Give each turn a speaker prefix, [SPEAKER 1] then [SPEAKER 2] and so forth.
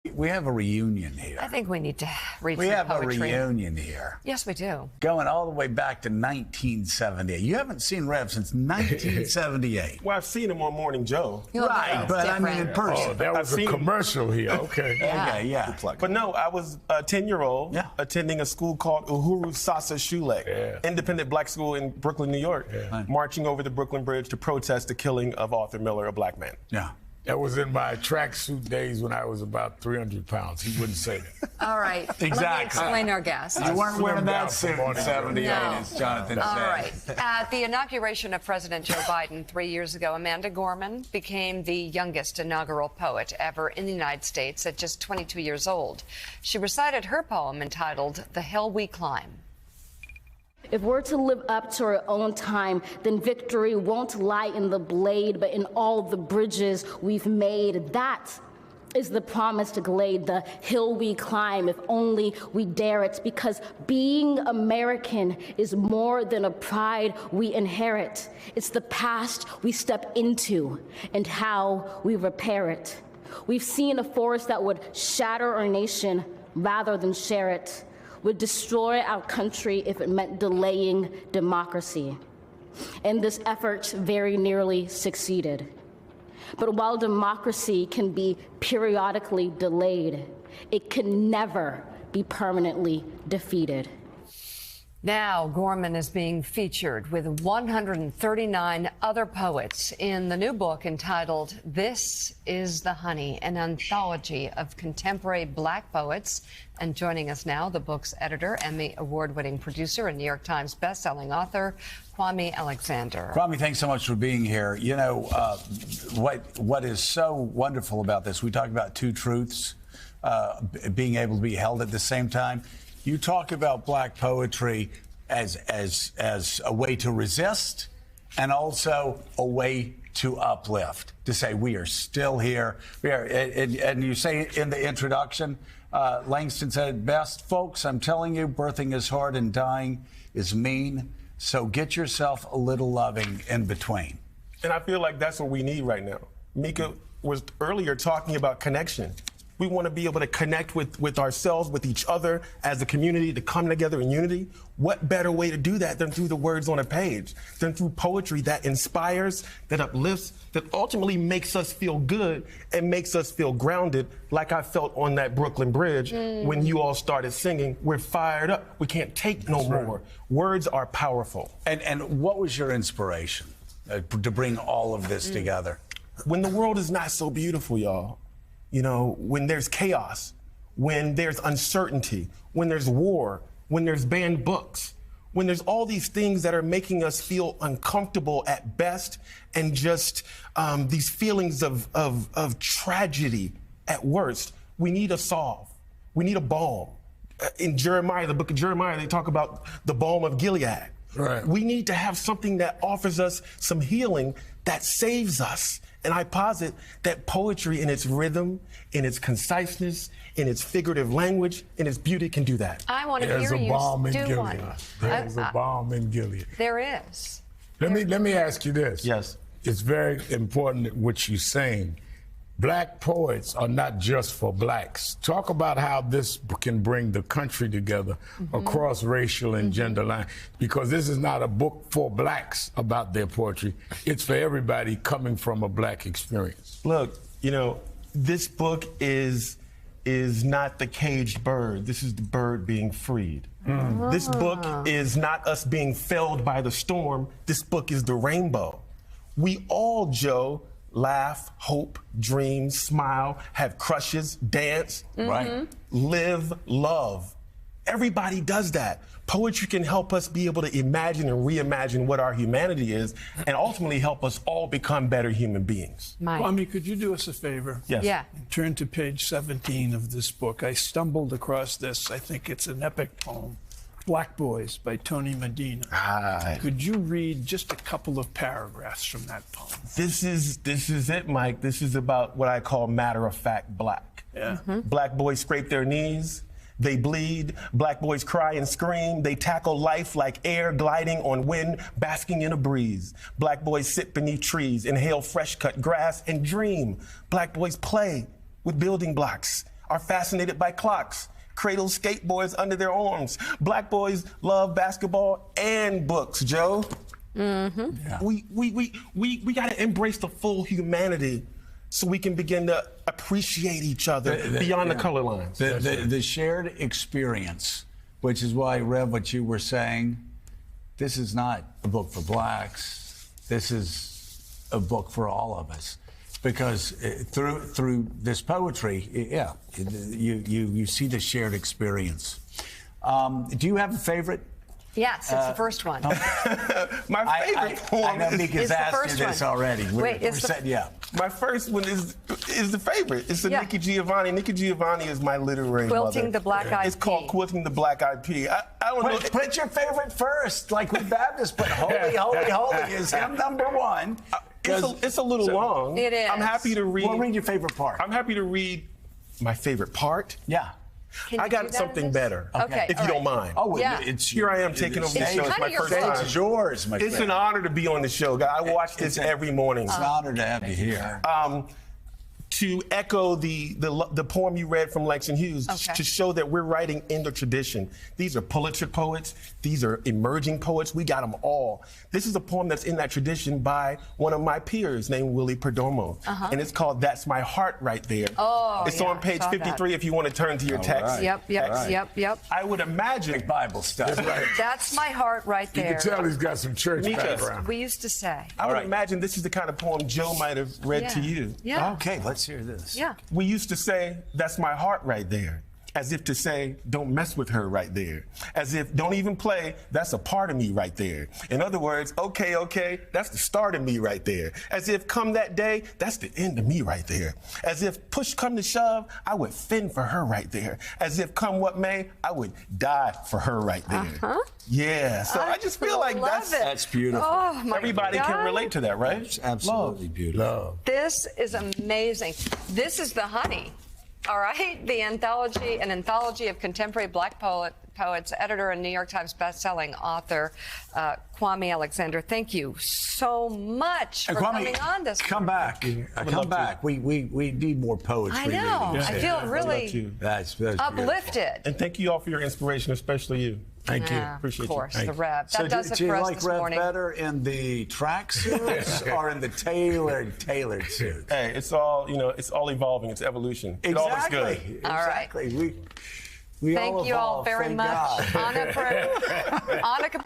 [SPEAKER 1] We have a reunion here.
[SPEAKER 2] I think we need to read
[SPEAKER 1] We
[SPEAKER 2] some
[SPEAKER 1] have
[SPEAKER 2] poetry.
[SPEAKER 1] a reunion here.
[SPEAKER 2] Yes, we do.
[SPEAKER 1] Going all the way back to 1978. You haven't seen Rev since 1978.
[SPEAKER 3] Well, I've seen him on Morning Joe.
[SPEAKER 1] Right, but I mean in person.
[SPEAKER 4] Oh, that was a commercial here. Okay.
[SPEAKER 1] Okay, yeah.
[SPEAKER 3] But no, I was a 10-year-old attending a school called Uhuru Sasa Shule, independent black school in Brooklyn, New York, marching over the Brooklyn Bridge to protest the killing of Arthur Miller, a black man.
[SPEAKER 1] Yeah.
[SPEAKER 4] That was in my tracksuit days when I was about 300 pounds. He wouldn't say that.
[SPEAKER 2] All right. Let me explain our guest.
[SPEAKER 1] You weren't wearing that suit in 78,
[SPEAKER 2] No.
[SPEAKER 1] as Jonathan said.
[SPEAKER 2] All right. At the inauguration of President Joe Biden 3 years ago, Amanda Gorman became the youngest inaugural poet ever in the United States at just 22 years old. She recited her poem entitled The Hill We Climb.
[SPEAKER 5] If we're to live up to our own time, then victory won't lie in the blade, but in all the bridges we've made. That is the promised glade, the hill we climb, if only we dare it, because being American is more than a pride we inherit. It's the past we step into and how we repair it. We've seen a force that would shatter our nation rather than share it, would destroy our country if it meant delaying democracy. And this effort very nearly succeeded. But while democracy can be periodically delayed, it can never be permanently defeated.
[SPEAKER 2] Now, Gorman is being featured with 139 other poets in the new book entitled This is the Honey, an anthology of contemporary black poets. And joining us now, the book's editor, Emmy Award-winning producer, and New York Times bestselling author, Kwame Alexander.
[SPEAKER 1] Kwame, thanks so much for being here. You know, what is so wonderful about this, we talk about two truths, being able to be held at the same time. You talk about black poetry as a way to resist and also a way to uplift, to say we are still here. We are, and you say in the introduction, Langston said it best, folks, I'm telling you, birthing is hard and dying is mean, so get yourself a little loving in between.
[SPEAKER 3] And I feel like that's what we need right now. Mika was earlier talking about connection. We want to be able to connect with ourselves, with each other as a community, to come together in unity. What better way to do that than through the words on a page, than through poetry that inspires, that uplifts, that ultimately makes us feel good and makes us feel grounded, like I felt on that Brooklyn Bridge when you all started singing. We're fired up. We can't take no more. Words are powerful.
[SPEAKER 1] And what was your inspiration to bring all of this together?
[SPEAKER 3] When the world is not so beautiful, y'all. You know, when there's chaos, when there's uncertainty, when there's war, when there's banned books, when there's all these things that are making us feel uncomfortable at best, and just these feelings of tragedy at worst, we need a solve. We need a balm. In Jeremiah, the book of Jeremiah, they talk about the balm of Gilead.
[SPEAKER 4] Right.
[SPEAKER 3] We need to have something that offers us some healing that saves us. And I posit that poetry in its rhythm, in its conciseness, in its figurative language, in its beauty can do that.
[SPEAKER 2] I want to
[SPEAKER 4] There's
[SPEAKER 2] hear
[SPEAKER 4] a
[SPEAKER 2] you
[SPEAKER 4] balm in
[SPEAKER 2] do
[SPEAKER 4] Gilead.
[SPEAKER 2] one.
[SPEAKER 4] There's a balm in Gilead.
[SPEAKER 2] There is.
[SPEAKER 4] Let me ask you this.
[SPEAKER 3] Yes.
[SPEAKER 4] It's very important what you're saying. Black poets are not just for blacks. Talk about how this can bring the country together across racial and gender lines, because this is not a book for blacks about their poetry. It's for everybody coming from a black experience.
[SPEAKER 3] Look, you know, this book is not the caged bird. This is the bird being freed. This book is not us being felled by the storm. This book is the rainbow. We all, Joe, laugh, hope, dream, smile, have crushes, dance, right? Live, love. Everybody does that. Poetry can help us be able to imagine and reimagine what our humanity is, and ultimately help us all become better human beings.
[SPEAKER 2] Mike.
[SPEAKER 6] Kwame, could you do us a favor?
[SPEAKER 3] Yes.
[SPEAKER 2] Yeah.
[SPEAKER 6] Turn to page 17 of this book. I stumbled across this. I think it's an epic poem. Black Boys by Tony Medina. Could you read just a couple of paragraphs from that poem?
[SPEAKER 3] This is it, Mike. This is about what I call matter-of-fact black.
[SPEAKER 6] Yeah.
[SPEAKER 3] Black boys scrape their knees. They bleed. Black boys cry and scream. They tackle life like air gliding on wind, basking in a breeze. Black boys sit beneath trees, inhale fresh-cut grass, and dream. Black boys play with building blocks. are fascinated by clocks, cradle skateboards under their arms. Black boys love basketball and books, Joe. Mm-hmm. Yeah. We got to embrace the full humanity so we can begin to appreciate each other beyond the color lines.
[SPEAKER 1] The shared experience, which is why, Rev, what you were saying, this is not a book for blacks. This is a book for all of us. Because through this poetry, you see the shared experience. Do you have a favorite?
[SPEAKER 2] Yes, it's the first one.
[SPEAKER 3] My favorite poem
[SPEAKER 1] I know Mika's asked you this already.
[SPEAKER 3] My first one is the favorite. It's Nikki Giovanni. Nikki Giovanni is my literary
[SPEAKER 2] Quilting
[SPEAKER 3] mother.
[SPEAKER 2] the Black Eyed
[SPEAKER 3] It's called Quilting the Black Eyed Pea. I don't know.
[SPEAKER 1] Put your favorite first, like with Baptist, but Holy, Holy, Holy is him #1.
[SPEAKER 3] It's a little long.
[SPEAKER 2] It is.
[SPEAKER 3] I'm happy to read.
[SPEAKER 1] Well, read your favorite part.
[SPEAKER 3] I'm happy to read my favorite part.
[SPEAKER 1] Yeah.
[SPEAKER 2] Can
[SPEAKER 3] I
[SPEAKER 2] you
[SPEAKER 3] got
[SPEAKER 2] do that
[SPEAKER 3] something
[SPEAKER 2] in this?
[SPEAKER 3] better.
[SPEAKER 2] Okay,
[SPEAKER 3] if you don't mind.
[SPEAKER 1] Oh,
[SPEAKER 2] Yeah.
[SPEAKER 3] Here I am taking over the show. It's my first time.
[SPEAKER 1] It's yours, my friend.
[SPEAKER 3] It's an honor to be on the show. I watch this every morning.
[SPEAKER 1] It's an honor to have you here.
[SPEAKER 3] To echo the poem you read from Langston Hughes, to show that we're writing in the tradition. These are Pulitzer poets. These are emerging poets. We got them all. This is a poem that's in that tradition by one of my peers named Willie Perdomo. And it's called That's My Heart Right There.
[SPEAKER 2] Oh,
[SPEAKER 3] it's on page 53 if you want to turn to your text.
[SPEAKER 2] Yep.
[SPEAKER 3] I would imagine.
[SPEAKER 1] Bible stuff.
[SPEAKER 2] That's my heart right there.
[SPEAKER 4] You can tell he's got some church
[SPEAKER 3] Mika.
[SPEAKER 4] background.
[SPEAKER 2] We used to say.
[SPEAKER 3] I would imagine this is the kind of poem Joe might have read to you.
[SPEAKER 2] Yeah.
[SPEAKER 1] Okay, let's hear this.
[SPEAKER 2] Yeah.
[SPEAKER 3] We used to say, that's my heart right there. As if to say, don't mess with her right there. As if, don't even play, that's a part of me right there. In other words, okay, that's the start of me right there. As if, come that day, that's the end of me right there. As if, push come to shove, I would fend for her right there. As if, come what may, I would die for her right there. Yeah, so I just feel like
[SPEAKER 1] that's beautiful.
[SPEAKER 2] Oh, my
[SPEAKER 3] everybody
[SPEAKER 2] God.
[SPEAKER 3] can relate to that, right?
[SPEAKER 1] It's absolutely beautiful.
[SPEAKER 2] This is amazing. This is the honey. All right, an anthology of contemporary black poets, editor and New York Times bestselling author Kwame Alexander. Thank you so much for coming on this.
[SPEAKER 1] Come back. Come back. We need more poets.
[SPEAKER 2] I know. I feel really
[SPEAKER 1] that's
[SPEAKER 2] uplifted.
[SPEAKER 3] And thank you all for your inspiration, especially you.
[SPEAKER 4] Thank you.
[SPEAKER 3] Appreciate
[SPEAKER 2] of course,
[SPEAKER 3] you.
[SPEAKER 2] the Rev.
[SPEAKER 1] So
[SPEAKER 2] That does it
[SPEAKER 1] do you
[SPEAKER 2] for us
[SPEAKER 1] like
[SPEAKER 2] this
[SPEAKER 1] Rev
[SPEAKER 2] morning.
[SPEAKER 1] better in the tracksuits or in the tailored suits?
[SPEAKER 3] Hey, it's all evolving. It's evolution. It all looks good.
[SPEAKER 1] Exactly. We
[SPEAKER 2] Thank
[SPEAKER 1] all
[SPEAKER 2] you all
[SPEAKER 1] evolve,
[SPEAKER 2] very
[SPEAKER 1] thank
[SPEAKER 2] much.
[SPEAKER 1] God.
[SPEAKER 2] Anna